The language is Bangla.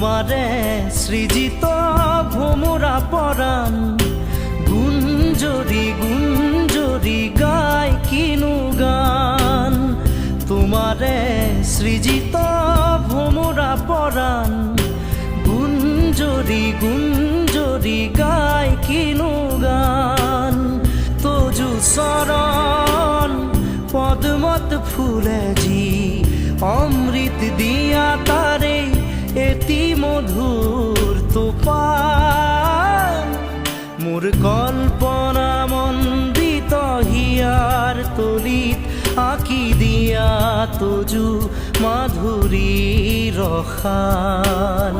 তোমারে সৃজিত ভোমরা পরাণ গুঞ্জরি গুঞ্জরি গায় কিনু গান। তোমারে সৃজিত ভোমরা পরাণ গুঞ্জরি গুঞ্জরি গায় কিনু গান। তোজু চরণ পদ্মত ফুলেজি অমৃত দিয়া তারে এতি মধুর তোপান। মোর কল্পনা মন্দিত হিয়ার তলিত আঁকি দিয়া তোজু মাধুরী রখান।